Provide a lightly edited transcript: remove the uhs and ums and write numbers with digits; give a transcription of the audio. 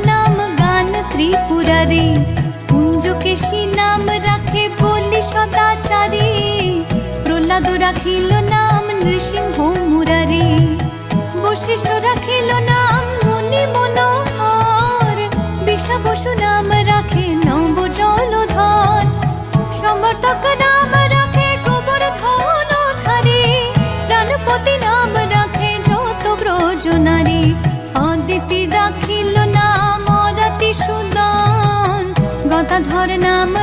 নাম গান ত্রিপুরারি, কুঞ্জকেশী নাম রাখে বলি সদাচারী, প্রহ্লাদ রাখিল নাম নৃসিংহ মুরারি, বশিষ্ঠ রাখিল নাম মুনি মনোহর, বিষা বসু নাম রাখে নব জলধর, সমর্থক নাম রাখে গোবর্ধন ধারী, প্রাণপতি নাম রাখে যত ব্রজ নারী, অদিতি রাখিল নাম অরাতি সুদন, গদাধর নাম